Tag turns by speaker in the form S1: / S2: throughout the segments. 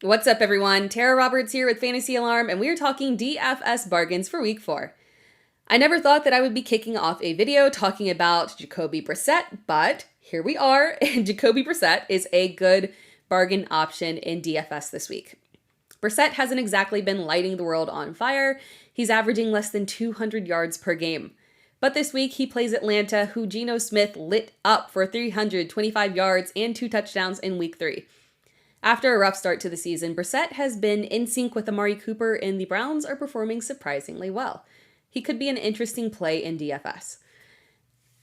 S1: What's up, everyone? Tera Roberts here with Fantasy Alarm, and we are talking DFS bargains for week 4. I never thought that I would be kicking off a video talking about Jacoby Brissett, but here we are, and Jacoby Brissett is a good bargain option in DFS this week. Brissett hasn't exactly been lighting the world on fire. He's averaging less than 200 yards per game. But this week, he plays Atlanta, who Geno Smith lit up for 325 yards and 2 touchdowns in week 3. After a rough start to the season, Brissett has been in sync with Amari Cooper, and the Browns are performing surprisingly well. He could be an interesting play in DFS.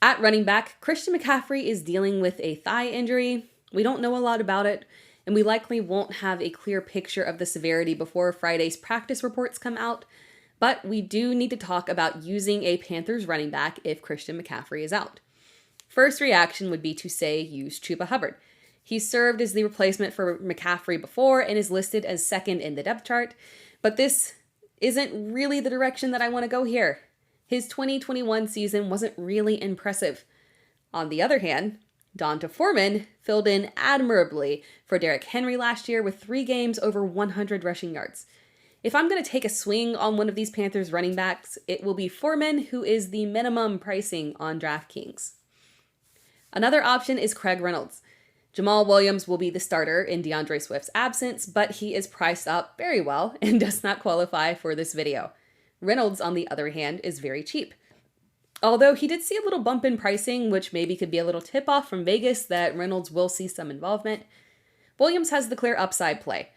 S1: At running back, Christian McCaffrey is dealing with a thigh injury. We don't know a lot about it, and we likely won't have a clear picture of the severity before Friday's practice reports come out, but we do need to talk about using a Panthers running back if Christian McCaffrey is out. First reaction would be to say use Chuba Hubbard. He served as the replacement for McCaffrey before and is listed as second in the depth chart, but this isn't really the direction that I want to go here. His 2021 season wasn't really impressive. On the other hand, Foreman filled in admirably for Derrick Henry last year with 3 games over 100 rushing yards. If I'm going to take a swing on one of these Panthers running backs, it will be Foreman, who is the minimum pricing on DraftKings. Another option is Craig Reynolds. Jamal Williams will be the starter in DeAndre Swift's absence, but he is priced up very well and does not qualify for this video. Reynolds, on the other hand, is very cheap. Although he did see a little bump in pricing, which maybe could be a little tip-off from Vegas that Reynolds will see some involvement, Williams has the clear upside play.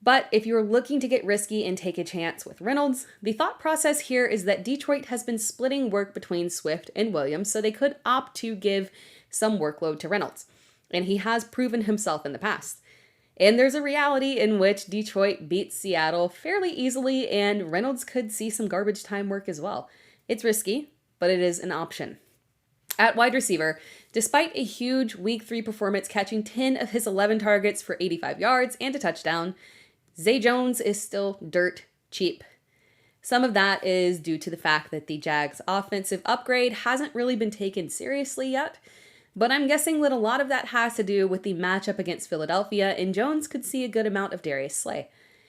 S1: But if you're looking to get risky and take a chance with Reynolds, the thought process here is that Detroit has been splitting work between Swift and Williams, so they could opt to give some workload to Reynolds. And he has proven himself in the past. And there's a reality in which Detroit beats Seattle fairly easily, and Reynolds could see some garbage time work as well. It's risky, but it is an option. At wide receiver, despite a huge Week 3 performance catching 10 of his 11 targets for 85 yards and a touchdown, Zay Jones is still dirt cheap. Some of that is due to the fact that the Jags' offensive upgrade hasn't really been taken seriously yet, but I'm guessing that a lot of that has to do with the matchup against Philadelphia, and Jones could see a good amount of Darius Slay.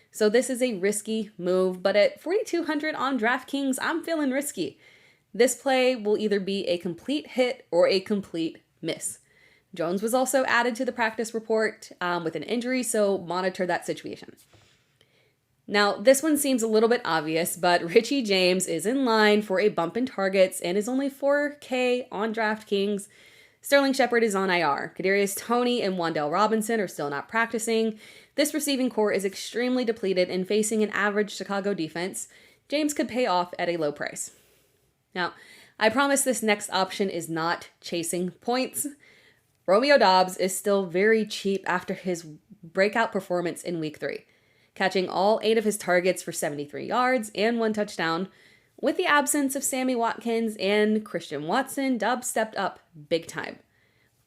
S1: So this is a risky move, but at 4,200 on DraftKings, I'm feeling risky. This play will either be a complete hit or a complete miss. Jones was also added to the practice report with an injury, so monitor that situation. Now, this one seems a little bit obvious, but Richie James is in line for a bump in targets and is only $4K on DraftKings. Sterling Shepard is on IR. Kadarius Toney and Wan'Dale Robinson are still not practicing. This receiving core is extremely depleted, and facing an average Chicago defense, James could pay off at a low price. Now, I promise this next option is not chasing points. Romeo Doubs is still very cheap after his breakout performance in Week 3, catching all 8 of his targets for 73 yards and 1 touchdown. With the absence of Sammy Watkins and Christian Watson, Doubs stepped up big time.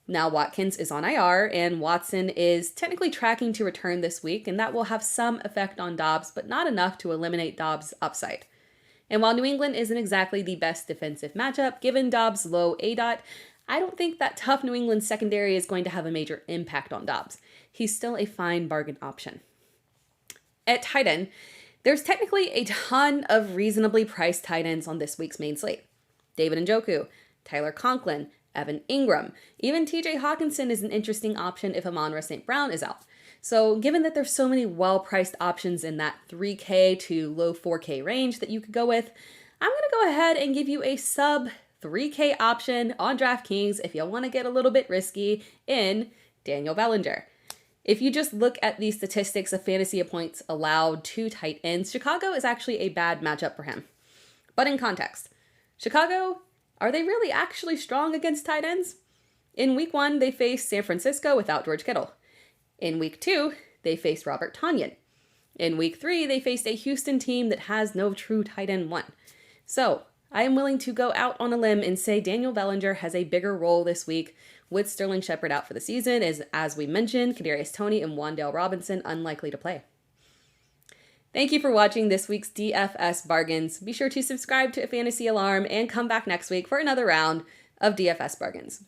S1: Now Watkins is on IR, and Watson is technically tracking to return this week, and that will have some effect on Doubs, but not enough to eliminate Doubs' upside. And while New England isn't exactly the best defensive matchup, given Doubs' low ADOT, I don't think that tough New England secondary is going to have a major impact on Doubs. He's still a fine bargain option. At tight end, there's technically a ton of reasonably priced tight ends on this week's main slate. David Njoku, Tyler Conklin, Evan Ingram, even TJ Hawkinson is an interesting option if Amon-Ra St. Brown is out. So given that there's so many well-priced options in that 3K to low 4K range that you could go with, I'm going to go ahead and give you a sub 3K option on DraftKings if you want to get a little bit risky in Daniel Bellinger. If you just look at the statistics of fantasy points allowed to tight ends, Chicago is actually a bad matchup for him. But in context, Chicago, are they really actually strong against tight ends? In Week 1, they faced San Francisco without George Kittle. In Week 2, they faced Robert Tonyan. In Week 3, they faced a Houston team that has no true tight end 1. So, I am willing to go out on a limb and say Daniel Bellinger has a bigger role this week with Sterling Shepard out for the season, as we mentioned, Kadarius Toney and Wan'Dale Robinson unlikely to play. Thank you for watching this week's DFS bargains. Be sure to subscribe to Fantasy Alarm and come back next week for another round of DFS bargains.